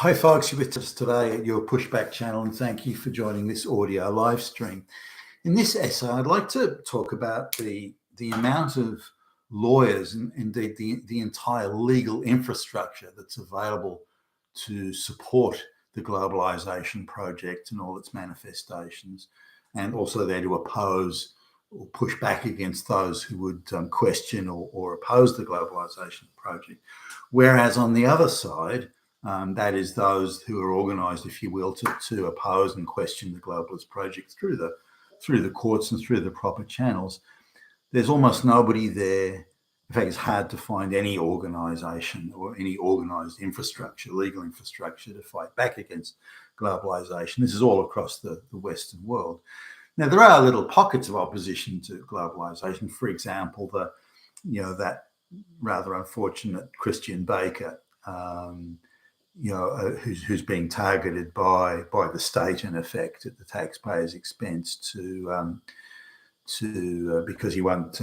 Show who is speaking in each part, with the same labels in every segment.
Speaker 1: Hi folks, you're with us today at your Pushback channel, and thank you for joining this audio live stream. In this essay, I'd like to talk about the amount of lawyers and indeed the entire legal infrastructure that's available to support the globalization project and all its manifestations, and also there to oppose or push back against those who would question or oppose the globalization project. Whereas on the other side, that is those who are organised, if you will, to oppose and question the globalist project through the courts and through the proper channels. There's almost nobody there. In fact, it's hard to find any organisation or any organised infrastructure, legal infrastructure, to fight back against globalisation. This is all across the Western world. Now, there are little pockets of opposition to globalisation. For example, that rather unfortunate Christian Baker, who's being targeted by the state, in effect, at the taxpayer's expense because he won't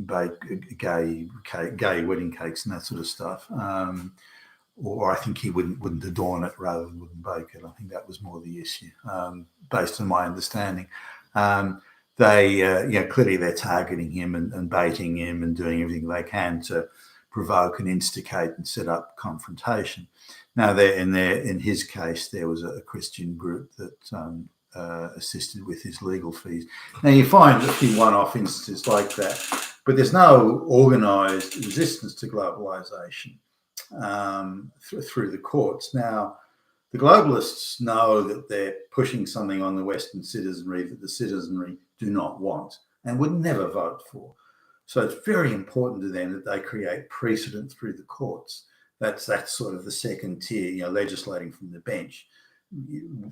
Speaker 1: bake gay wedding cakes and that sort of stuff, or I think he wouldn't adorn it rather than wouldn't bake it. I think that was more the issue, based on my understanding. Clearly they're targeting him and baiting him and doing everything they can to provoke and instigate and set up confrontation. Now, in his case, there was a Christian group that assisted with his legal fees. Now, you find a few one-off instances like that, but there's no organised resistance to globalisation through the courts. Now, the globalists know that they're pushing something on the Western citizenry that the citizenry do not want and would never vote for. So it's very important to them that they create precedent through the courts. That's sort of the second tier, legislating from the bench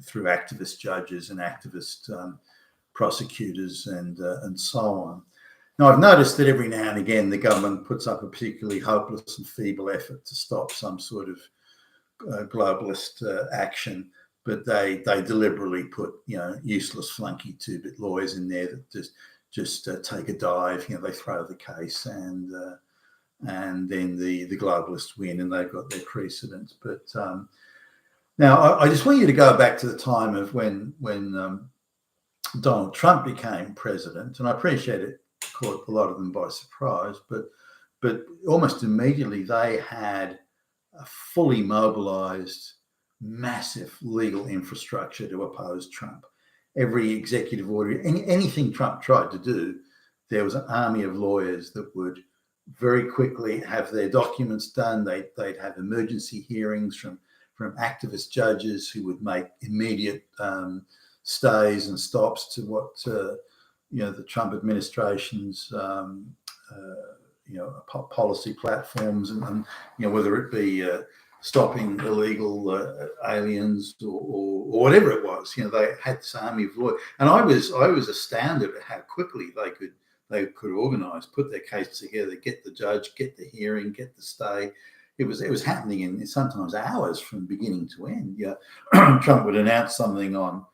Speaker 1: through activist judges and activist prosecutors and so on. Now, I've noticed that every now and again the government puts up a particularly hopeless and feeble effort to stop some sort of globalist action, but they deliberately put useless flunky two-bit lawyers in there that just take a dive. They throw the case and then the globalists win and they've got their precedents. But now I just want you to go back to the time of when Donald Trump became president, and I appreciate it caught a lot of them by surprise, but almost immediately they had a fully mobilized, massive legal infrastructure to oppose Trump. Every executive order, anything Trump tried to do, there was an army of lawyers that would very quickly have their documents done. They'd have emergency hearings from activist judges who would make immediate stays and stops to what the Trump administration's policy platforms, and whether it be stopping illegal aliens or whatever it was. They had this army of lawyers, and I was astounded at how quickly they could organise, put their case together, get the judge, get the hearing, get the stay. It was happening in sometimes hours from beginning to end. Trump would announce something on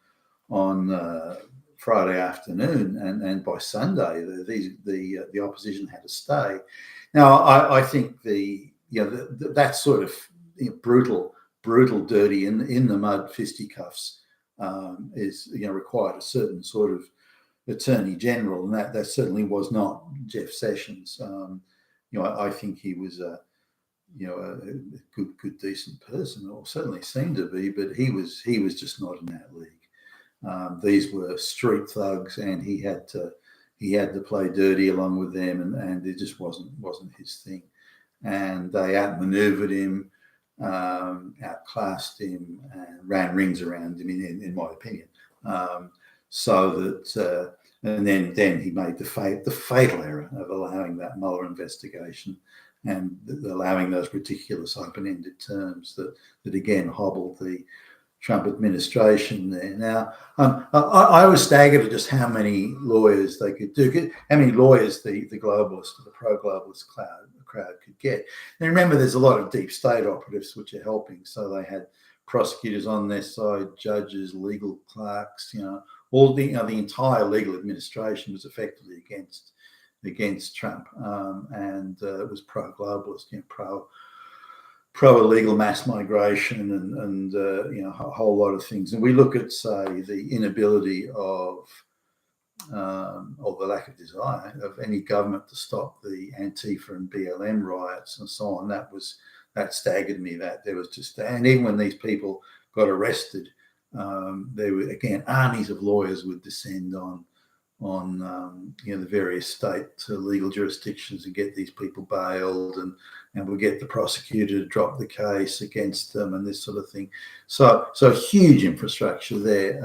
Speaker 1: Friday afternoon, and by Sunday the opposition had to stay. Now, I think that sort of brutal, dirty, in the mud fisticuffs is required a certain sort of attorney general, and that certainly was not Jeff Sessions. I think he was a good, decent person, or certainly seemed to be, but he was just not in that league. These were street thugs, and he had to play dirty along with them, and it just wasn't his thing. And they outmaneuvered him, outclassed him, and ran rings around him, in my opinion. So that, and then he made the fatal error of allowing that Mueller investigation and allowing those ridiculous open-ended terms that again hobbled the Trump administration there. Now, I was staggered at just how many lawyers they could do, how many lawyers the globalist or the pro-globalist crowd could get. And remember, there's a lot of deep state operatives which are helping. So they had prosecutors on their side, judges, legal clerks, all the entire legal administration was effectively against Trump, and it was pro-globalist, pro-illegal mass migration and a whole lot of things. And we look at, say, the inability of or the lack of desire of any government to stop the Antifa and BLM riots and so on. That staggered me. That there was just, and even when these people got arrested, there were again armies of lawyers would descend on the various state legal jurisdictions and get these people bailed, and we'll get the prosecutor to drop the case against them and this sort of thing. So huge infrastructure there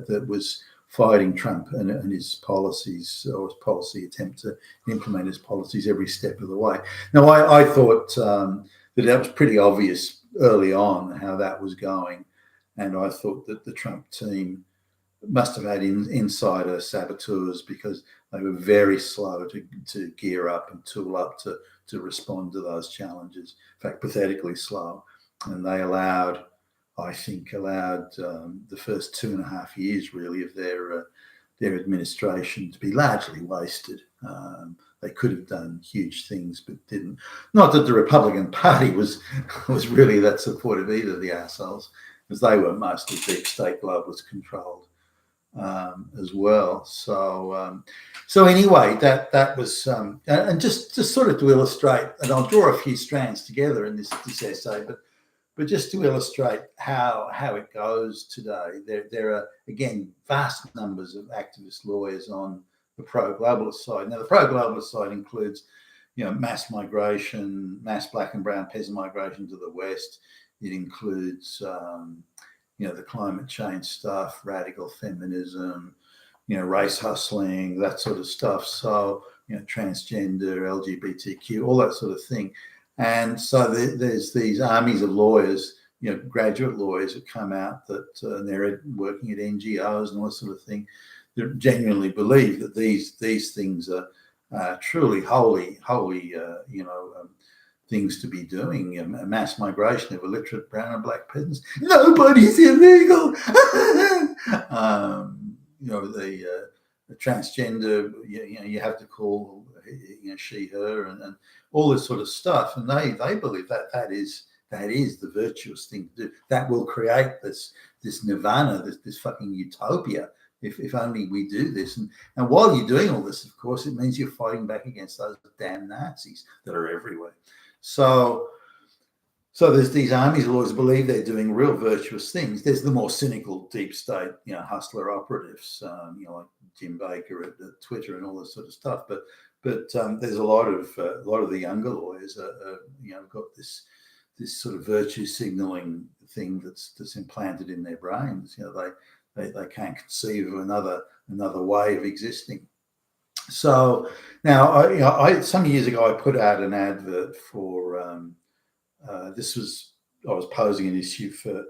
Speaker 1: that was fighting Trump and his policies, or his policy attempt to implement his policies every step of the way. Now, I thought that was pretty obvious early on how that was going, and I thought that the Trump team must have had insider saboteurs, because they were very slow to gear up and tool up to respond to those challenges. In fact, pathetically slow. And they allowed the first 2.5 years really of their administration to be largely wasted. They could have done huge things, but didn't. Not that the Republican Party was really that supportive either, the assholes, because they were mostly deep state globalist controlled as well. So anyway, that was and just sort of to illustrate, and I'll draw a few strands together in this essay, but just to illustrate how it goes today. There are again vast numbers of activist lawyers on the pro-globalist side. Now, the pro-globalist side includes, mass migration, mass black and brown peasant migration to the West. It includes the climate change stuff, radical feminism, race hustling, that sort of stuff. So, transgender, LGBTQ, all that sort of thing. And so there's these armies of lawyers, graduate lawyers that come out that they're working at NGOs and all that sort of thing, that genuinely believe that these things are truly holy, things to be doing. A mass migration of illiterate brown and black peasants. Nobody's illegal. The transgender, you have to call she, her, and all this sort of stuff. And they believe that is the virtuous thing to do. That will create this nirvana, this fucking utopia, if only we do this. And while you're doing all this, of course, it means you're fighting back against those damn Nazis that are everywhere. So there's these armies of lawyers who believe they're doing real virtuous things. There's the more cynical deep state, hustler operatives, like Jim Baker at Twitter and all this sort of stuff. But there's a lot of the younger lawyers, got this sort of virtue signaling thing that's implanted in their brains. They can't conceive of another way of existing. So now, I some years ago I put out an advert for I was posing an issue for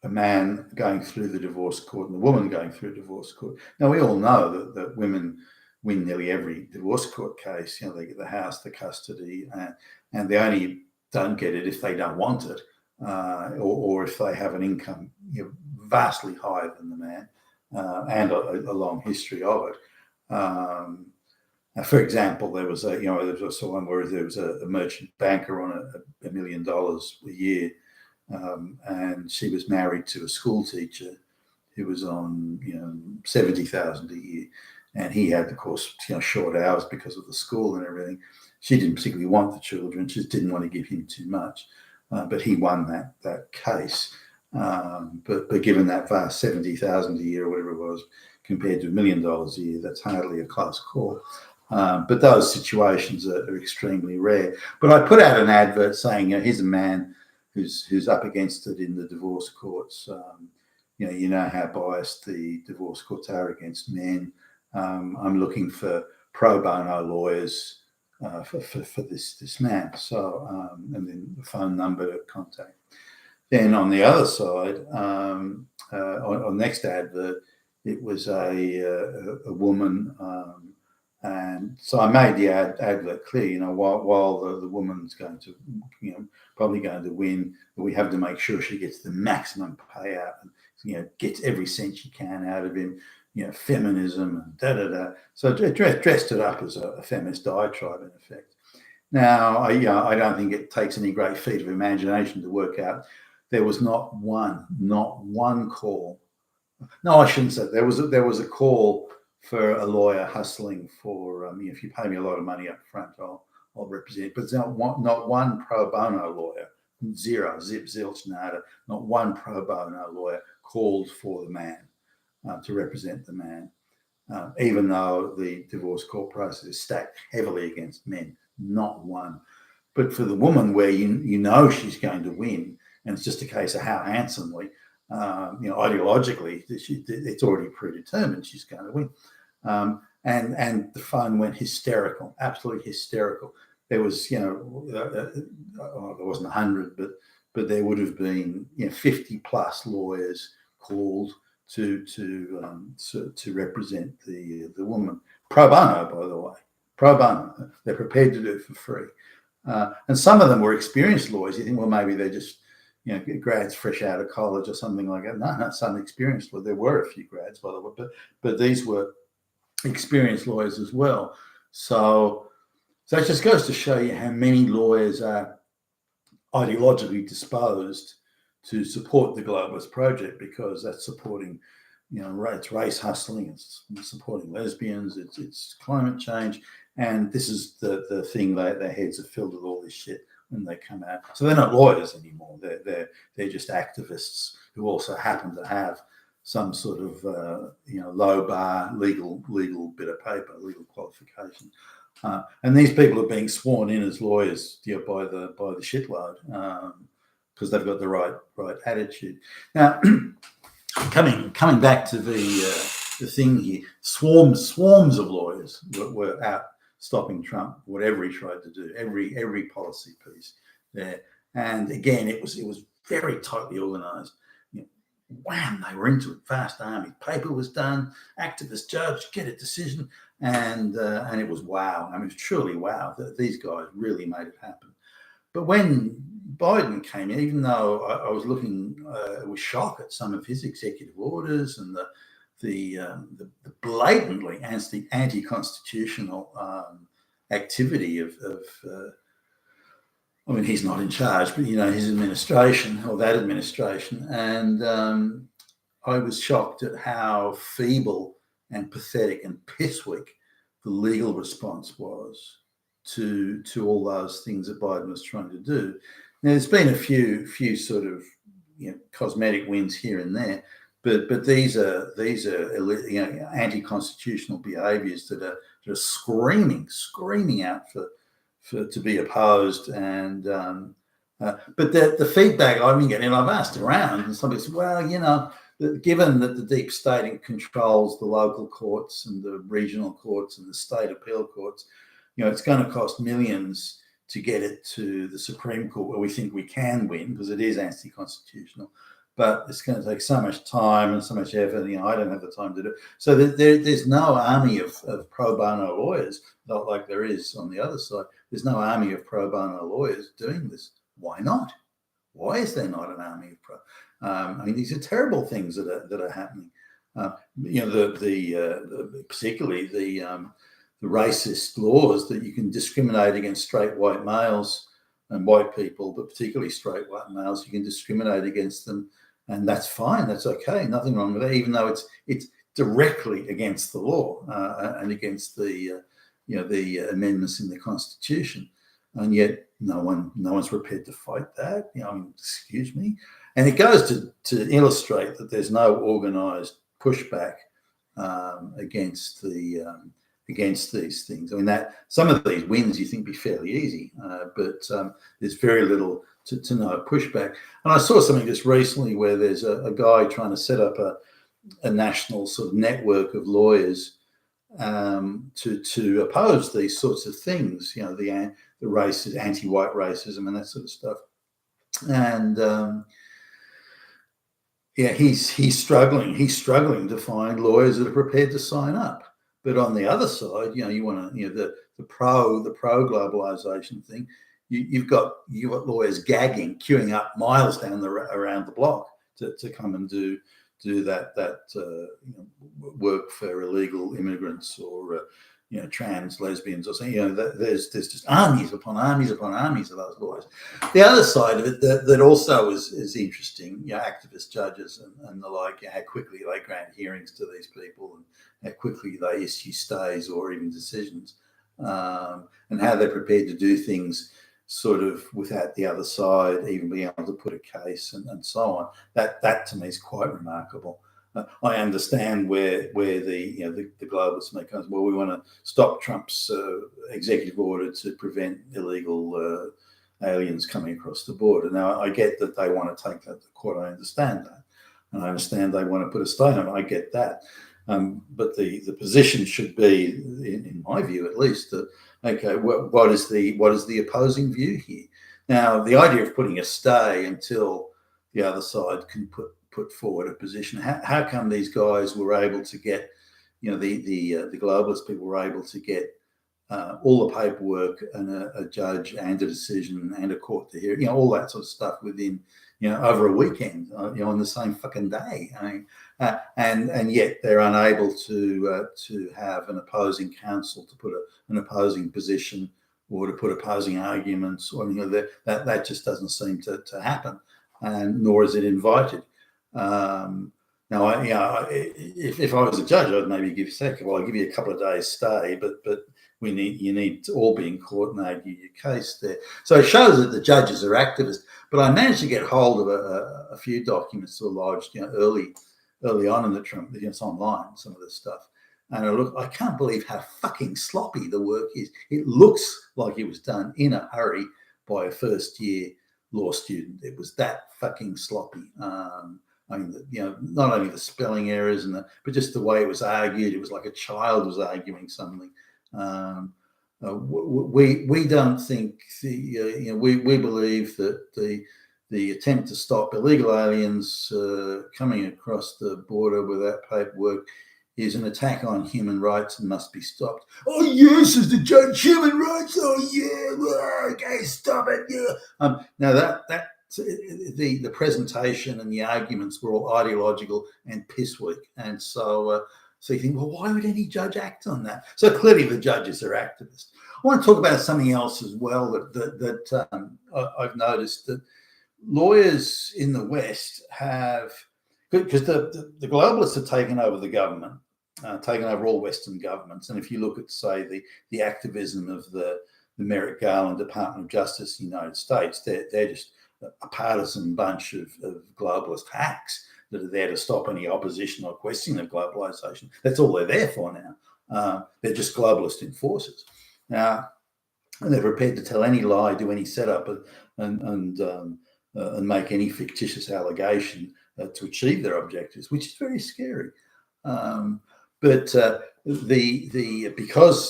Speaker 1: a man going through the divorce court and a woman going through a divorce court. Now, we all know that women win nearly every divorce court case. They get the house, the custody, and they only don't get it if they don't want it, or if they have an income vastly higher than the man, and a long history of it. For example, there was also one where there was a merchant banker on $1 million a year, and she was married to a school teacher who was on $70,000 a year, and he had, of course, short hours because of the school and everything. She didn't particularly want the children; she just didn't want to give him too much. But he won that case. But given that vast $70,000 a year or whatever it was, compared to $1 million a year, that's hardly a close call. But those situations are extremely rare. But I put out an advert saying, here's a man who's up against it in the divorce courts. You know how biased the divorce courts are against men. I'm looking for pro bono lawyers for this man. So, and then the phone number to contact. Then on the other side, on next advert, it was a woman. And so I made the advert clear, while the woman's going to, probably going to win, but we have to make sure she gets the maximum payout and, gets every cent she can out of him, feminism and da-da-da. So I dressed it up as a feminist diatribe, in effect. Now, I don't think it takes any great feat of imagination to work out there was not one call. No, I shouldn't say there was a call for a lawyer hustling for if you pay me a lot of money up front, I'll represent. But not one pro bono lawyer, zero, zip, zilch, nada. Not one pro bono lawyer called for the man to represent the man, even though the divorce court process is stacked heavily against men. Not one. But for the woman, where you know she's going to win, and it's just a case of how handsomely, ideologically, it's already predetermined she's going to win. And the phone went hysterical, absolutely hysterical. There was, there wasn't 100, but there would have been 50 plus lawyers called to represent the woman, pro bono, by the way, pro bono. They're prepared to do it for free, and some of them were experienced lawyers. You think, well, maybe they're just grads fresh out of college or something like that. No, some experienced. Well, there were a few grads, by the way, but these were experienced lawyers as well. So it just goes to show you how many lawyers are ideologically disposed to support the globalist project, because that's supporting, it's race hustling, it's supporting lesbians, it's climate change, and this is the thing their heads are filled with all this shit when they come out. So they're not lawyers anymore. They're just activists who also happen to have some sort of low bar legal bit of paper, legal qualification. And these people are being sworn in as lawyers by the shitload, because they've got the right attitude. Now, coming back to the thing here, swarms of lawyers were out stopping Trump, whatever he tried to do, every policy piece there. And again, it was very tightly organised. Wham, they were into it, vast army. Paper was done, activist judge, get a decision, and it was wow. I mean, it's truly wow that these guys really made it happen. But when Biden came in, even though I was looking with shock at some of his executive orders and the blatantly anti-constitutional activity of I mean, he's not in charge, but his administration, or that administration, and I was shocked at how feeble and pathetic and pissweak the legal response was to all those things that Biden was trying to do. Now, there's been a few sort of cosmetic wins here and there, but these are anti-constitutional behaviours that are screaming out for to be opposed. And but the feedback I've been getting, and I've asked around, and somebody said, well, given that the deep state controls the local courts and the regional courts and the state appeal courts, it's going to cost millions to get it to the Supreme Court, where we think we can win because it is anti-constitutional. But it's going to take so much time and so much effort. I don't have the time to do it. So there's no army of pro bono lawyers, not like there is on the other side. There's no army of pro bono lawyers doing this. Why not? Why is there not an army of pro? I mean, these are terrible things that are happening. Particularly the racist laws that you can discriminate against straight white males and white people, but particularly straight white males. You can discriminate against them. And that's fine. That's okay. Nothing wrong with that, even though it's directly against the law and against the amendments in the Constitution. And yet no one's prepared to fight that. Excuse me. And it goes to illustrate that there's no organised pushback against these things. I mean, that some of these wins you think be fairly easy, but there's very little to no pushback. And I saw something just recently where there's a guy trying to set up a national sort of network of lawyers to oppose these sorts of things, the racism, anti-white racism and that sort of stuff. And he's struggling to find lawyers that are prepared to sign up. But on the other side, you want to, the pro globalization thing. You've got lawyers gagging, queuing up miles around the block to come and do that work for illegal immigrants or trans lesbians or something. There's just armies upon armies upon armies of those lawyers. The other side of it that also is interesting, activist judges and the like, how quickly they grant hearings to these people and how quickly they issue stays or even decisions, and how they're prepared to do things sort of without the other side even being able to put a case and so on. That to me is quite remarkable. I understand where the globalists make us. Well, we want to stop Trump's executive order to prevent illegal aliens coming across the border. Now, I get that they want to take that to court. I understand that, and I understand they want to put a stay on it. I get that, but the position should be, in my view at least, that okay, what is the opposing view here? Now, the idea of putting a stay until the other side can put forward a position. How come these guys were able to get, the globalist people were able to get all the paperwork and a judge and a decision and a court to hear, all that sort of stuff within, over a weekend, on the same fucking day. I mean, and yet they're unable to have an opposing counsel to put an opposing position or to put opposing arguments, or that just doesn't seem to happen, and nor is it invited. Now, if I was a judge, I'd maybe give I'll give you a couple of days stay, but you need to all be in court and argue your case there. So it shows that the judges are activists. But I managed to get hold of a few documents that were lodged, early on in the Trump. It's online, some of this stuff. And I can't believe how fucking sloppy the work is. It looks like it was done in a hurry by a first-year law student. It was that fucking sloppy. I mean, not only the spelling errors but just the way it was argued. It was like a child was arguing something. We don't think we believe that the attempt to stop illegal aliens coming across the border without paperwork is an attack on human rights and must be stopped. Oh yes, as the judge, human rights. Oh yeah, okay, stop it. Yeah. Now that. The presentation and the arguments were all ideological and piss weak, and so you think, well, why would any judge act on that? So clearly, the judges are activists. I want to talk about something else as well that I've noticed, that lawyers in the West have, because the globalists have taken over the government, taken over all Western governments, and if you look at, say, the activism of the Merrick Garland Department of Justice in the United States, they're just a partisan bunch of globalist hacks that are there to stop any opposition or questioning of globalization. That's all they're there for now. They're just globalist enforcers. Now, and they're prepared to tell any lie, do any setup, and make any fictitious allegation to achieve their objectives, which is very scary. But because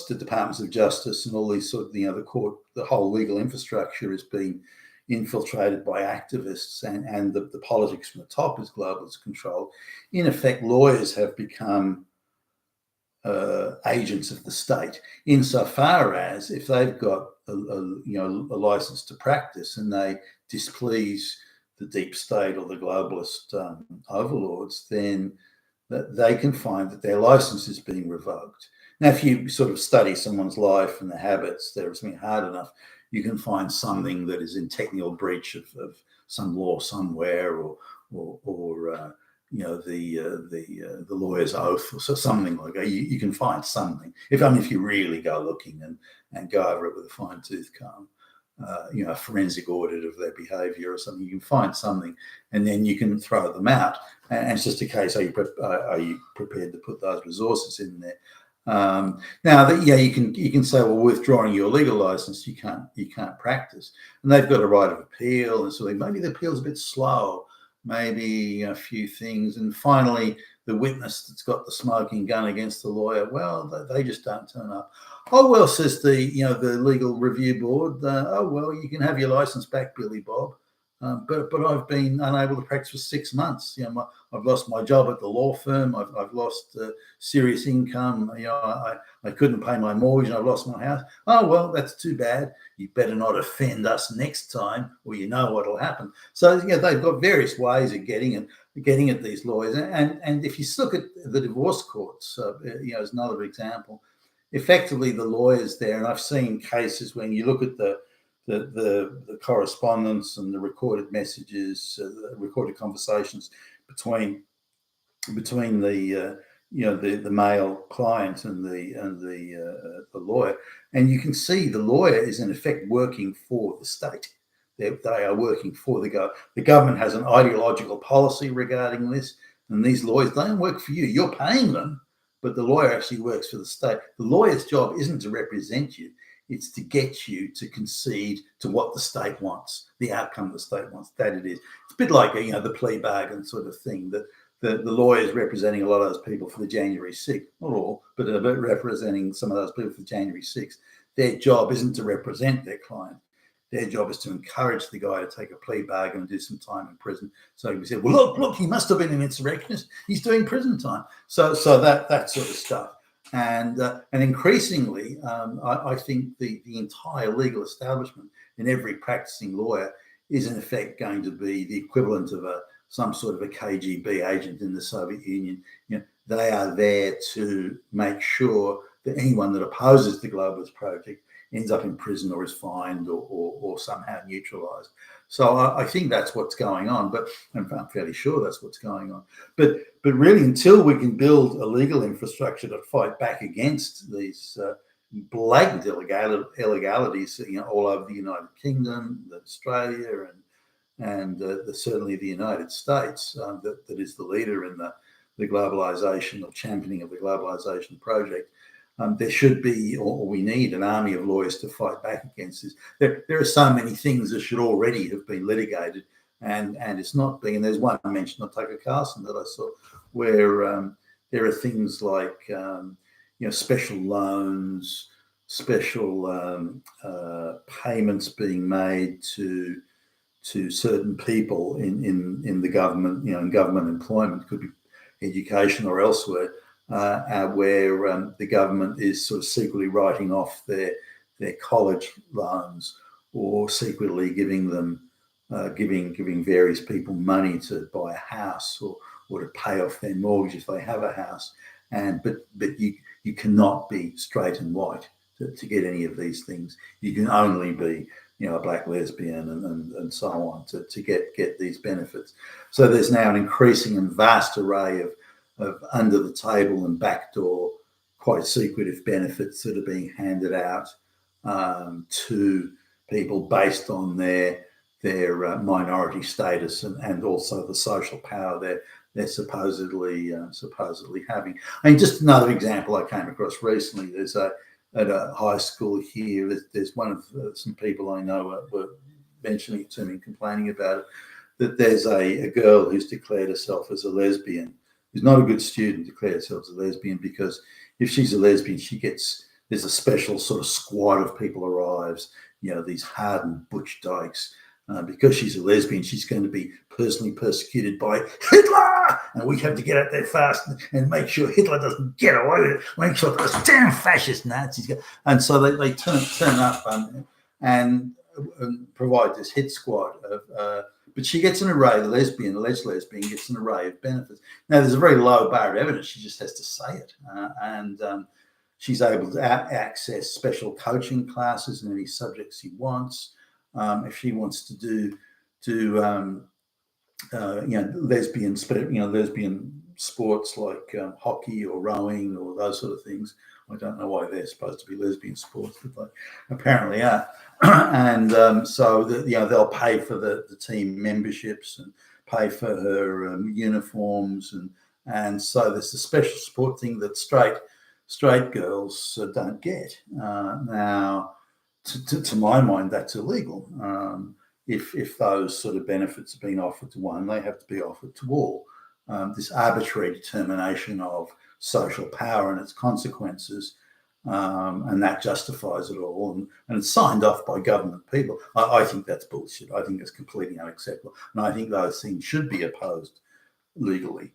Speaker 1: the Departments of Justice and all these sort of, the court, the whole legal infrastructure has been infiltrated by activists, and the politics from the top is globalist control. In effect, lawyers have become agents of the state, insofar as if they've got a license to practice and they displease the deep state or the globalist overlords, then they can find that their license is being revoked. Now, if you sort of study someone's life and their habits, there is something hard enough, you can find something that is in technical breach of some law somewhere, or the lawyer's oath, or so, something like that. You can find something if you really go looking and go over it with a fine tooth comb. A forensic audit of their behaviour or something. You can find something, and then you can throw them out. And it's just a case: are you prepared to put those resources in there? Now, you can say, well, withdrawing your legal license, you can't practice, and they've got a right of appeal, and so maybe the appeal's a bit slow, maybe a few things, and finally the witness that's got the smoking gun against the lawyer, well, they just don't turn up. Oh well, says the legal review board. Oh well, you can have your license back, Billy Bob. But I've been unable to practice for 6 months. I've lost my job at the law firm. I've lost serious income. I couldn't pay my mortgage, and I've lost my house. Oh well, that's too bad. You better not offend us next time, or you know what'll happen. So they've got various ways of getting at these lawyers. And if you look at the divorce courts, as another example, effectively the lawyers there, and I've seen cases when you look at the correspondence and the recorded messages, the recorded conversations between the the male client and the lawyer, and you can see the lawyer is in effect working for the state. They are working for the government. The government has an ideological policy regarding this, and these lawyers don't work for you. You're paying them, but the lawyer actually works for the state. The lawyer's job isn't to represent you. It's to get you to concede to what the state wants, the outcome the state wants. That it is. It's a bit like the plea bargain sort of thing. That the lawyers representing a lot of those people for the January 6th, not all, but representing some of those people for January 6th. Their job isn't to represent their client. Their job is to encourage the guy to take a plea bargain and do some time in prison. So we said, well, look, he must have been an insurrectionist. He's doing prison time. So that sort of stuff. And increasingly, I think the entire legal establishment and every practicing lawyer is in effect going to be the equivalent of some sort of a KGB agent in the Soviet Union. They are there to make sure that anyone that opposes the globalist project ends up in prison or is fined or somehow neutralized. So I think that's what's going on, but I'm fairly sure that's what's going on. But really, until we can build a legal infrastructure to fight back against these blatant illegalities, all over the United Kingdom, Australia, and certainly the United States, that is the leader in the globalization or championing of the globalization project. There should be, or we need, an army of lawyers to fight back against this. There are so many things that should already have been litigated, and it's not being. And there's one mention of Tucker Carlson that I saw, where there are things like special loans, special payments being made to certain people in the government, in government employment, could be education or elsewhere, where the government is sort of secretly writing off their college loans, or secretly giving them giving various people money to buy a house or to pay off their mortgage if they have a house. But you cannot be straight and white to get any of these things. You can only be a black lesbian and so on to get these benefits. So there's now an increasing and vast array of under the table and backdoor, quite secretive benefits that are being handed out to people based on their minority status and also the social power they're supposedly having. I mean, just another example I came across recently. There's at a high school here, there's one of some people I know were mentioning it to me, complaining about it, that there's a girl who's declared herself as a lesbian, who's not a good student, declared herself as a lesbian, because if she's a lesbian, there's a special sort of squad of people arrives, these hardened butch dykes. Because she's a lesbian, she's going to be personally persecuted by Hitler, and we have to get out there fast and make sure Hitler doesn't get away with it. Make sure those damn fascist Nazis go. And so they turn up and provide this hit squad but she gets an array. The alleged lesbian, gets an array of benefits. Now, there's a very low bar of evidence. She just has to say it, and she's able to access special coaching classes in any subjects she wants. If she wants to do lesbian sports like hockey or rowing or those sort of things. I don't know why they're supposed to be lesbian sports, but they apparently are. And so they'll pay for the team memberships and pay for her uniforms, and so there's a special support thing that straight girls don't get. Now, to my mind, that's illegal. If those sort of benefits are being offered to one, they have to be offered to all. This arbitrary determination of social power and its consequences, and that justifies it all, and it's signed off by government people. I think that's bullshit. I think it's completely unacceptable, and I think those things should be opposed legally.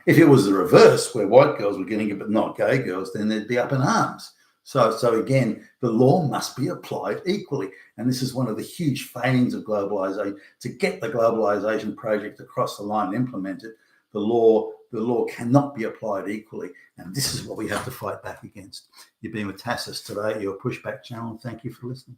Speaker 1: If it was the reverse, where white girls were getting it but not gay girls, then they'd be up in arms. So again, the law must be applied equally. And this is one of the huge failings of globalization. To get the globalization project across the line and implement it, the law cannot be applied equally, and this is what we have to fight back against. You've been with Tassus today, your Pushback channel. Thank you for listening.